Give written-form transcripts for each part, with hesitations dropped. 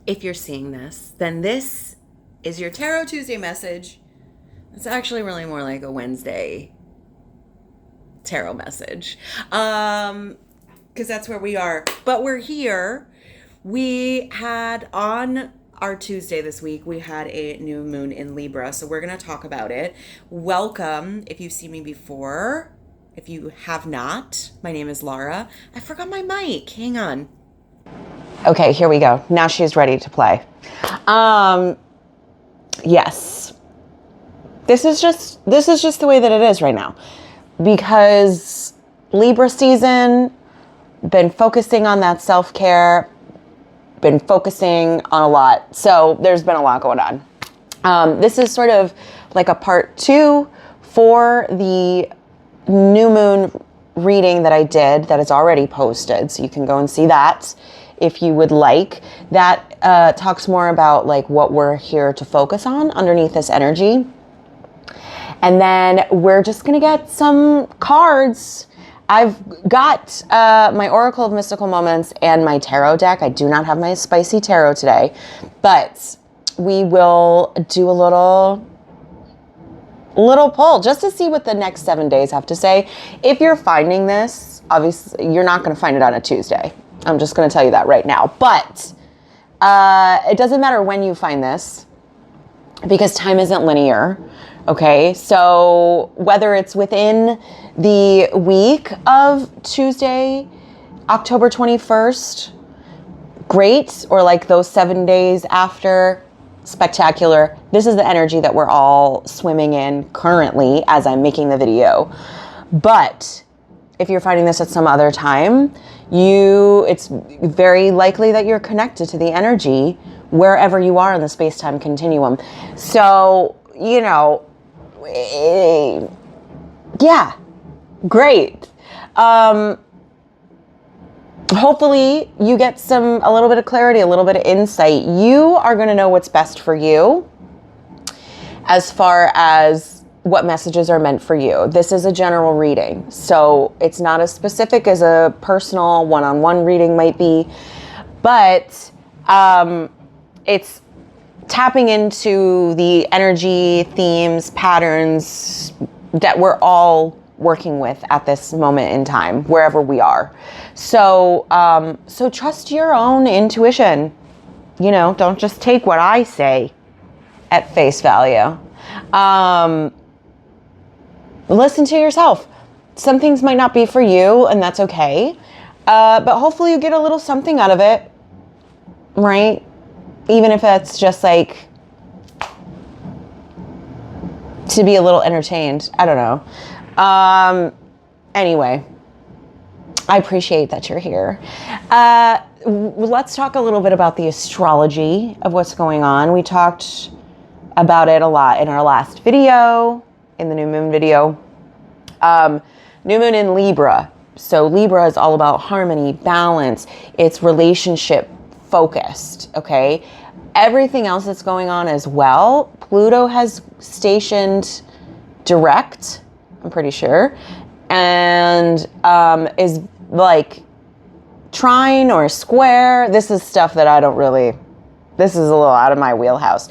if you're seeing this, then this is your Tarot Tuesday message. It's actually really more like a Wednesday tarot message. Because that's where we are. But we're here. We had on our Tuesday this week, we had a new moon in Libra. So we're going to talk about it. Welcome if you've seen me before. If you have not, my name is Lara. I forgot my mic. Hang on. Okay, here we go. Now she's ready to play. Yes. This is just the way that it is right now. Because Libra season, been focusing on that self-care, been focusing on a lot. So there's been a lot going on. This is sort of like a part 2 for the new moon reading that I did that is already posted. So you can go and see that if you would like. That talks more about like what we're here to focus on underneath this energy. And then we're just going to get some cards. I've got my Oracle of Mystical Moments and my tarot deck. I do not have my spicy tarot today, but we will do a little pull just to see what the next 7 days have to say. If you're finding this, obviously you're not going to find it on a Tuesday. I'm just going to tell you that right now. But it doesn't matter when you find this because time isn't linear. Okay, so whether it's within the week of Tuesday, October 21st, great, or like those 7 days after, spectacular. This is the energy that we're all swimming in currently as I'm making the video. But if you're finding this at some other time, it's very likely that you're connected to the energy wherever you are in the space-time continuum. So, you know, yeah, great. Hopefully you get a little bit of clarity, a little bit of insight. You are going to know what's best for you as far as what messages are meant for you. This is a general reading, so it's not as specific as a personal one-on-one reading might be, but it's tapping into the energy, themes, patterns that we're all working with at this moment in time, wherever we are. So trust your own intuition. You know, don't just take what I say at face value. Listen to yourself. Some things might not be for you, and that's okay. But hopefully you get a little something out of it, right? Even if it's just like to be a little entertained. I don't know. Anyway, I appreciate that you're here. Let's talk a little bit about the astrology of what's going on. We talked about it a lot in our last video, in the new moon video. New moon in Libra. So Libra is all about harmony, balance. It's relationship focused, okay? Everything else that's going on as well, Pluto has stationed direct, I'm pretty sure, and is like trine or square. This is stuff that this is a little out of my wheelhouse,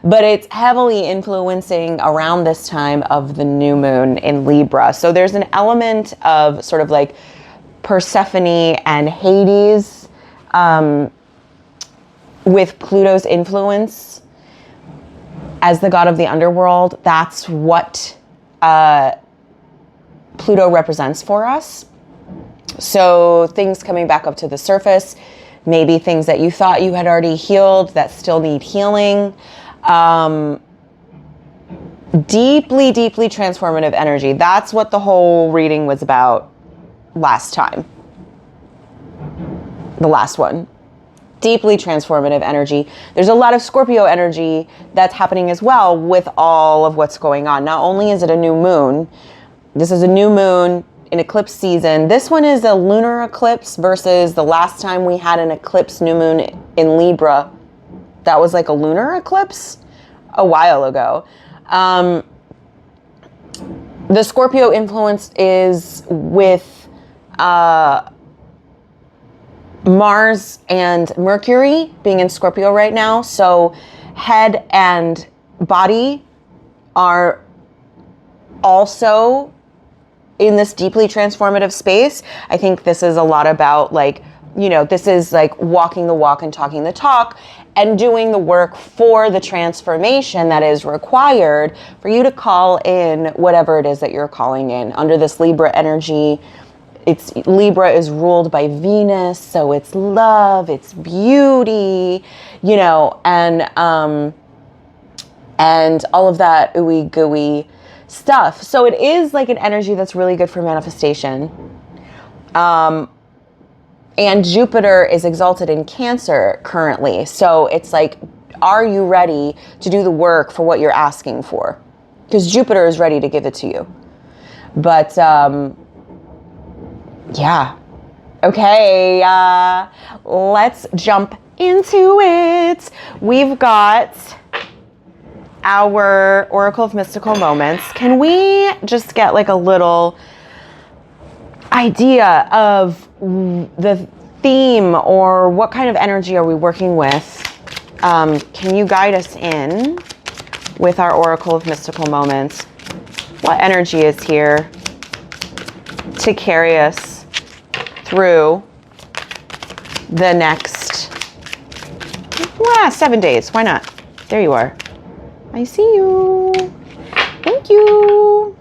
but it's heavily influencing around this time of the new moon in Libra. So there's an element of sort of like Persephone and Hades, with Pluto's influence as the god of the underworld. That's what Pluto represents for us. So things coming back up to the surface, maybe things that you thought you had already healed that still need healing. Deeply, deeply transformative energy. That's what the whole reading was about last time. The last one. Deeply transformative energy. There's a lot of Scorpio energy that's happening as well with all of what's going on. Not only is it a new moon, this is a new moon in eclipse season. This one is a lunar eclipse versus the last time we had an eclipse new moon in Libra. That was like a lunar eclipse a while ago. The Scorpio influence is with Mars and Mercury being in Scorpio right now. So head and body are also in this deeply transformative space. I think this is a lot about like, you know, this is like walking the walk and talking the talk and doing the work for the transformation that is required for you to call in whatever it is that you're calling in under this Libra energy. It's Libra is ruled by Venus, so it's love, it's beauty, you know, and all of that ooey gooey stuff. So it is like an energy that's really good for manifestation. And Jupiter is exalted in Cancer currently. So it's like, are you ready to do the work for what you're asking for? Because Jupiter is ready to give it to you. But yeah. Okay, let's jump into it. We've got our Oracle of Mystical Moments. Can we just get like a little idea of the theme or what kind of energy are we working with? Can you guide us in with our Oracle of Mystical Moments? What energy is here to carry us through the next 7 days? Why not? There you are. I see you. Thank you.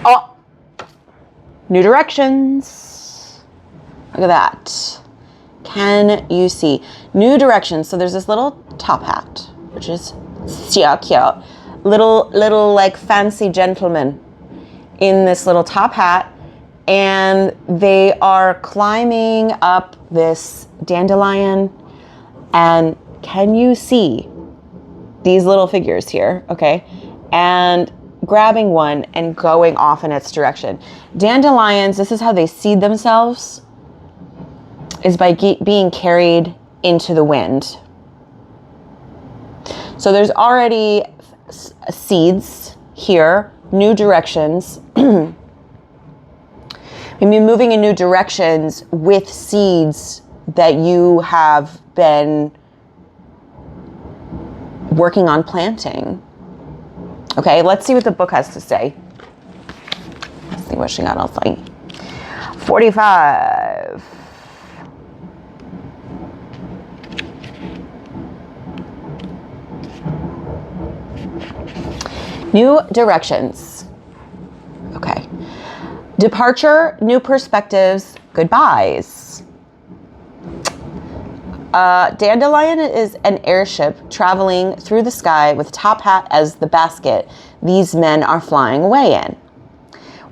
Oh, new directions. Look at that. Can you see? New directions. So there's this little top hat, which is so cute. Little like fancy gentleman in this little top hat. And they are climbing up this dandelion. And can you see these little figures here? Okay. And grabbing one and going off in its direction. Dandelions, this is how they seed themselves, is by being carried into the wind. So there's already seeds here, new directions. Maybe moving in new directions with seeds that you have been working on planting. Okay, let's see what the book has to say. Let's see what she got. I'll say 45. New directions. Okay. Departure, new perspectives, goodbyes. Dandelion is an airship traveling through the sky with top hat as the basket these men are flying away in.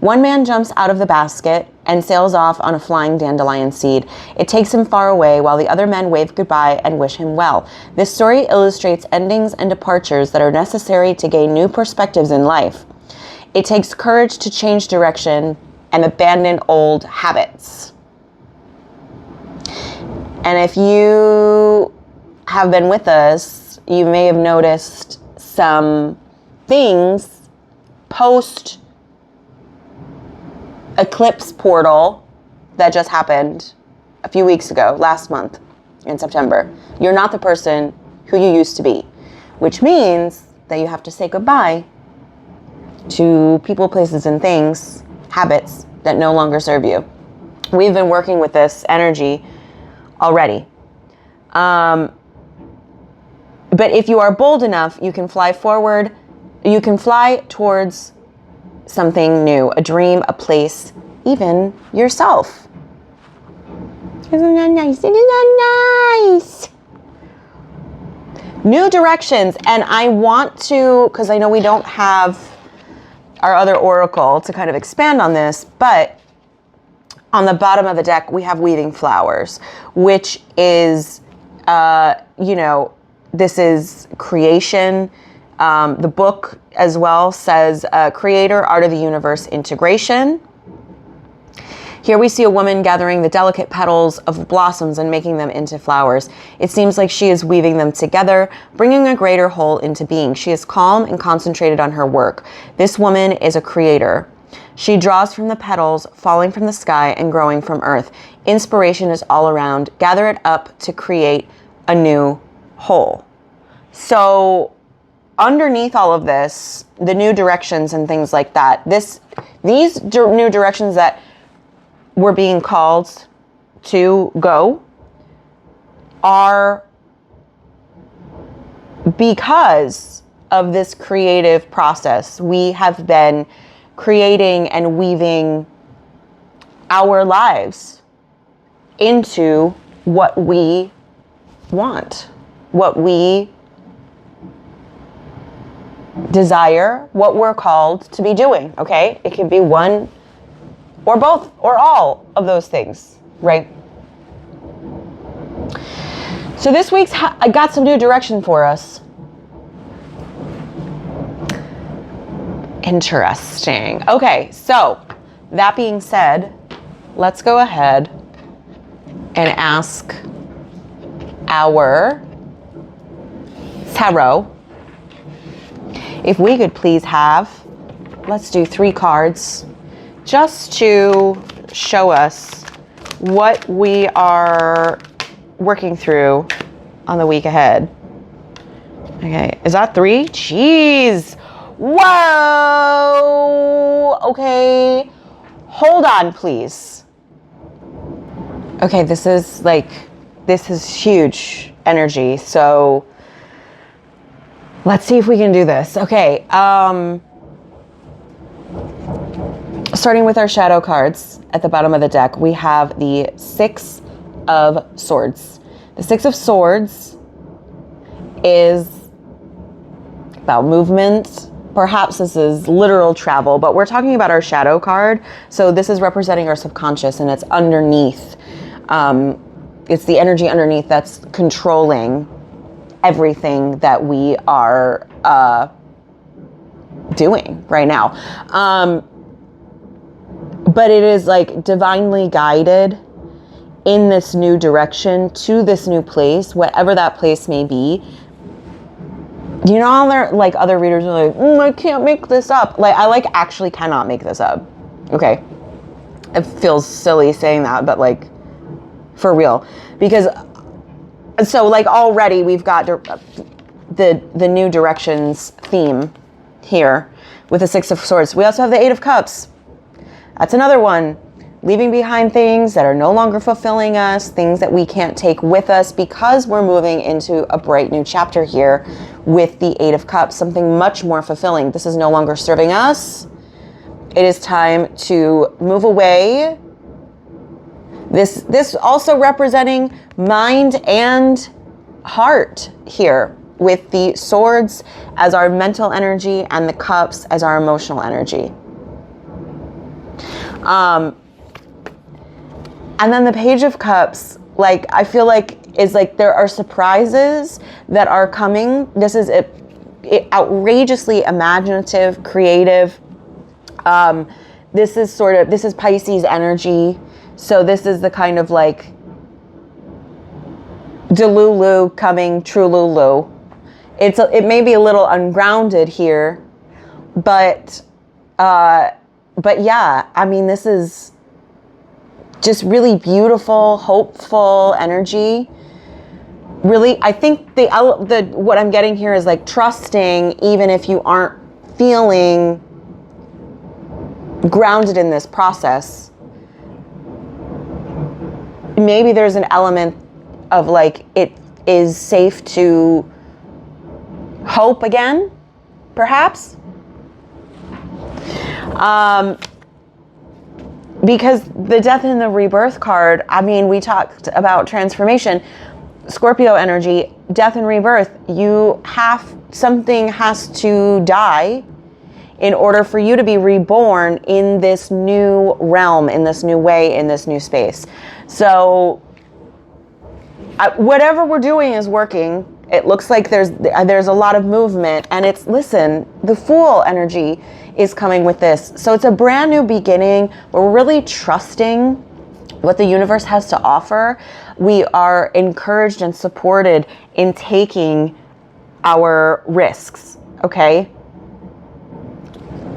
One man jumps out of the basket and sails off on a flying dandelion seed. It takes him far away while the other men wave goodbye and wish him well. This story illustrates endings and departures that are necessary to gain new perspectives in life. It takes courage to change direction and abandon old habits. And if you have been with us, you may have noticed some things post eclipse portal that just happened a few weeks ago, last month in September. You're not the person who you used to be, which means that you have to say goodbye to people, places, and things, habits that no longer serve you. We've been working with this energy already. But if you are bold enough, you can fly forward. You can fly towards something new, a dream, a place, even yourself. Isn't that nice? Isn't that nice? New directions. And I want to, because I know we don't have our other oracle to kind of expand on this, but on the bottom of the deck, we have weaving flowers, which is, this is creation. The book as well says creator, art of the universe, integration. Here we see a woman gathering the delicate petals of blossoms and making them into flowers. It seems like she is weaving them together, bringing a greater whole into being. She is calm and concentrated on her work. This woman is a creator. She draws from the petals, falling from the sky and growing from earth. Inspiration is all around. Gather it up to create a new whole. So underneath all of this, the new directions and things like that, these new directions that we're being called to go are because of this creative process. We have been creating and weaving our lives into what we want, what we desire, what we're called to be doing, okay? It can be one or both or all of those things, right? So this week's, I got some new direction for us. Interesting. Okay, so that being said, let's go ahead and ask our tarot if we could please have, let's do 3 cards just to show us what we are working through on the week ahead. Okay, is that 3? Jeez. Whoa. Okay, hold on, please. Okay, this is huge energy. So let's see if we can do this. Okay, starting with our shadow cards at the bottom of the deck, we have the 6 of Swords. The 6 of Swords is about movement. Perhaps this is literal travel, but we're talking about our shadow card. So this is representing our subconscious, and it's underneath. It's the energy underneath that's controlling everything that we are doing right now. But it is like divinely guided in this new direction to this new place, whatever that place may be. You know, there like other readers are like, I can't make this up. Like I actually cannot make this up. Okay, it feels silly saying that, but like for real, because so like already we've got the new directions theme here with the 6 of Swords. We also have the 8 of Cups. That's another one. Leaving behind things that are no longer fulfilling us, things that we can't take with us because we're moving into a bright new chapter here with the 8 of Cups, something much more fulfilling. This is no longer serving us. It is time to move away. This also representing mind and heart here with the Swords as our mental energy and the Cups as our emotional energy. And then the Page of Cups, like, I feel like is like there are surprises that are coming. This is outrageously imaginative, creative. This is Pisces energy. So this is the kind of like Delulu coming Trululu. It may be a little ungrounded here, but yeah, I mean, this is just really beautiful, hopeful energy. Really, I think the what I'm getting here is like trusting, even if you aren't feeling grounded in this process. Maybe there's an element of like it is safe to hope again, perhaps. Because the Death and the Rebirth card, I mean, we talked about transformation, Scorpio energy, death and rebirth. Something has to die in order for you to be reborn in this new realm, in this new way, in this new space. So whatever we're doing is working. It looks like there's a lot of movement, and the Fool energy is coming with this. So it's a brand new beginning. We're really trusting what the universe has to offer. We are encouraged and supported in taking our risks, okay?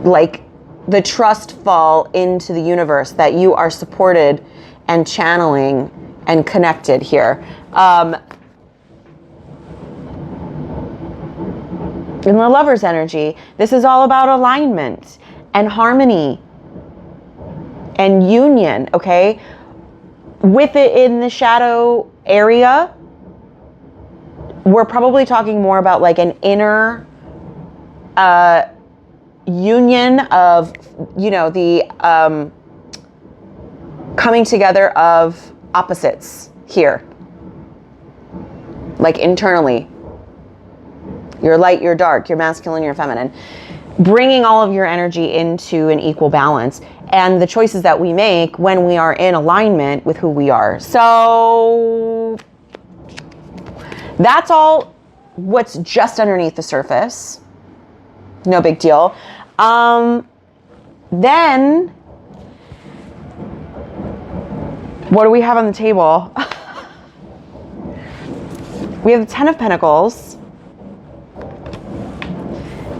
Like the trust fall into the universe that you are supported and channeling and connected here. In the Lover's energy, this is all about alignment and harmony and union, okay? With it in the shadow area, we're probably talking more about like an inner union of, you know, the coming together of opposites here. Like internally. Your light, your dark, your masculine, your feminine. Bringing all of your energy into an equal balance. And the choices that we make when we are in alignment with who we are. So that's all what's just underneath the surface. No big deal. Then, what do we have on the table? We have the Ten of Pentacles.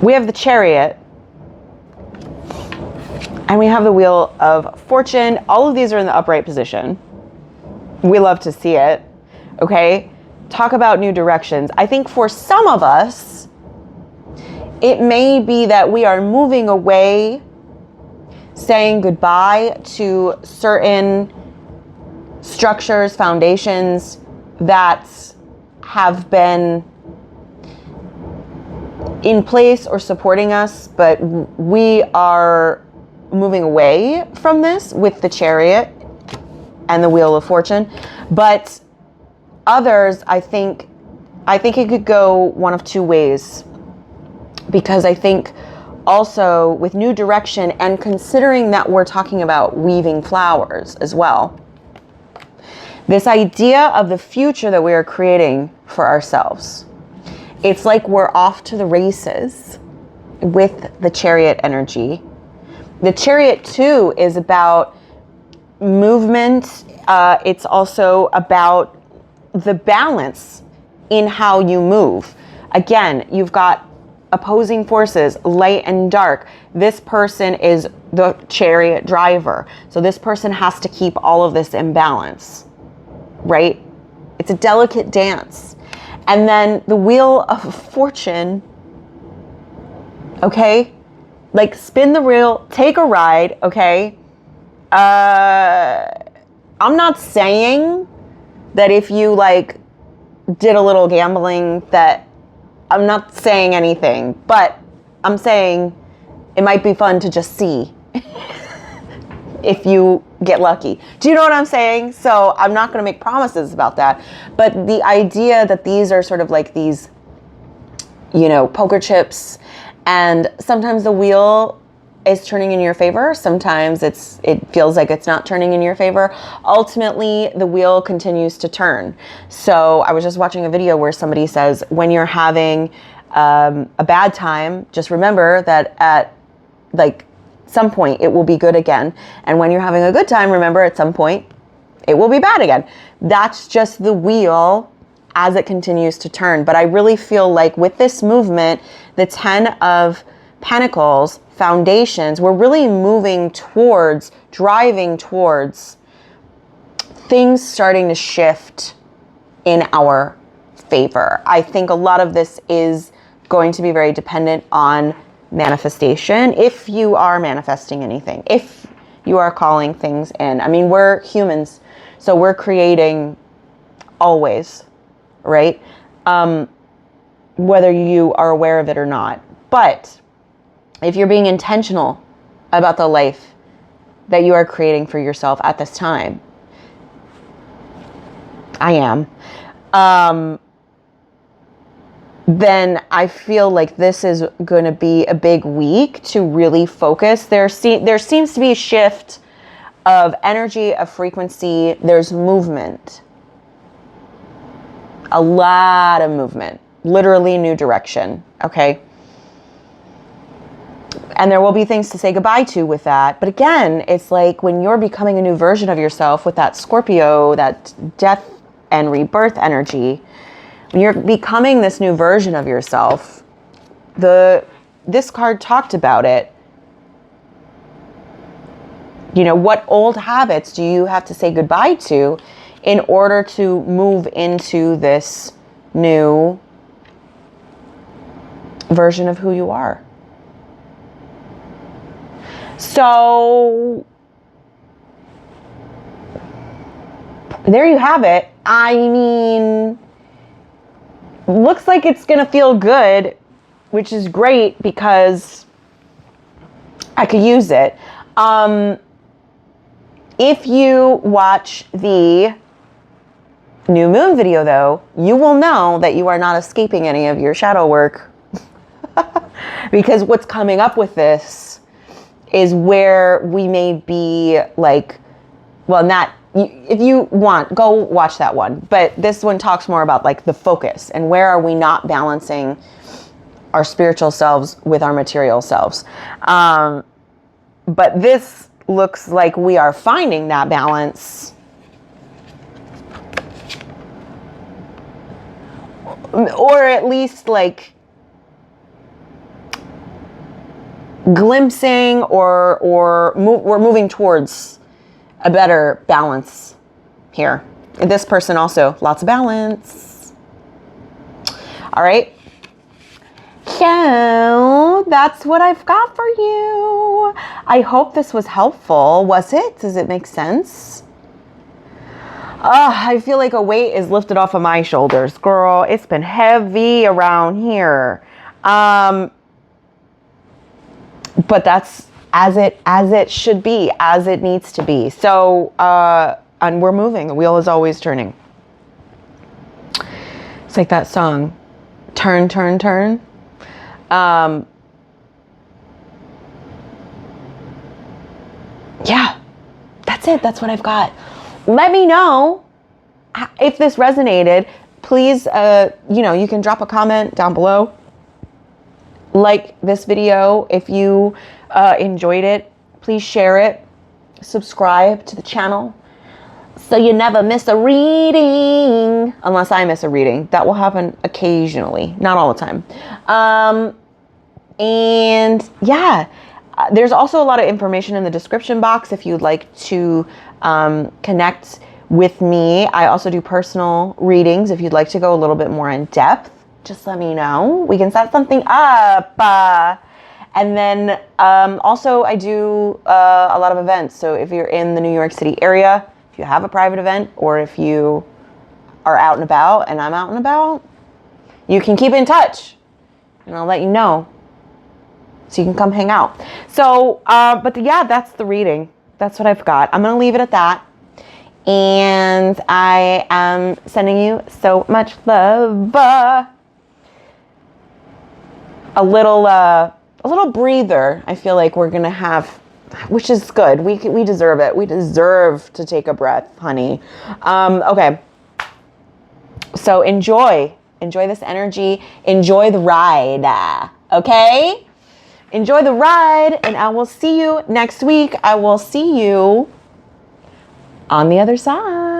We have the Chariot. And we have the Wheel of Fortune. All of these are in the upright position. We love to see it. Okay? Talk about new directions. I think for some of us, it may be that we are moving away, saying goodbye to certain structures, foundations that have been in place or supporting us, but we are moving away from this with the Chariot and the Wheel of Fortune. But others, I think it could go one of two ways, because I think also with new direction, and considering that we're talking about weaving flowers as well, this idea of the future that we are creating for ourselves, it's like we're off to the races with the Chariot energy. The Chariot too is about movement. It's also about the balance in how you move. Again, you've got opposing forces, light and dark. This person is the Chariot driver. So this person has to keep all of this in balance, right? It's a delicate dance. And then the Wheel of Fortune, okay? Like spin the wheel, take a ride, okay? I'm not saying that if you like did a little gambling that, I'm not saying anything, but I'm saying it might be fun to just see if you get lucky. Do you know what I'm saying? So I'm not going to make promises about that. But the idea that these are sort of like these, you know, poker chips, and sometimes the wheel is turning in your favor. Sometimes it feels like it's not turning in your favor. Ultimately, the wheel continues to turn. So I was just watching a video where somebody says, when you're having a bad time, just remember that at like some point it will be good again. And when you're having a good time, remember at some point it will be bad again. That's just the wheel as it continues to turn. But I really feel like with this movement, the 10 of Pentacles, foundations, we're really moving towards, driving towards things starting to shift in our favor. I think a lot of this is going to be very dependent on manifestation. If you are manifesting anything, if you are calling things in. I mean, we're humans, so we're creating always, right? Whether you are aware of it or not. But if you're being intentional about the life that you are creating for yourself at this time, I am, then I feel like this is going to be a big week to really focus. There seems to be a shift of energy, of frequency. There's movement. A lot of movement. Literally new direction. Okay? And there will be things to say goodbye to with that. But again, it's like when you're becoming a new version of yourself with that Scorpio, that death and rebirth energy, when you're becoming this new version of yourself, this card talked about it. You know, what old habits do you have to say goodbye to in order to move into this new version of who you are? So there you have it. I mean, looks like it's going to feel good, which is great because I could use it. If you watch the new moon video, though, you will know that you are not escaping any of your shadow work because what's coming up with this is where we may be like, well, not, if you want, go watch that one. But this one talks more about like the focus and where are we not balancing our spiritual selves with our material selves. But this looks like we are finding that balance, or at least like glimpsing we're moving towards a better balance here. And this person also, lots of balance. All right. So that's what I've got for you. I hope this was helpful. Was it? Does it make sense? I feel like a weight is lifted off of my shoulders, girl. It's been heavy around here. But that's as it should be, as it needs to be. So, and we're moving. The wheel is always turning. It's like that song, Turn, Turn, Turn. Yeah, that's it. That's what I've got. Let me know if this resonated. Please, you can drop a comment down below. Like this video if you enjoyed it. Please share it. Subscribe to the channel so you never miss a reading. Unless I miss a reading. That will happen occasionally, not all the time. And yeah, there's also a lot of information in the description box if you'd like to connect with me. I also do personal readings. If you'd like to go a little bit more in depth, just let me know. We can set something up. And then also I do a lot of events. So if you're in the New York City area, if you have a private event, or if you are out and about and I'm out and about, you can keep in touch and I'll let you know. So you can come hang out. So, yeah, that's the reading. That's what I've got. I'm going to leave it at that. And I am sending you so much love. A little breather. I feel like we're going to have, which is good. We deserve it. We deserve to take a breath, honey. Okay. So enjoy this energy. Enjoy the ride. Okay? Enjoy the ride, and I will see you next week. I will see you on the other side.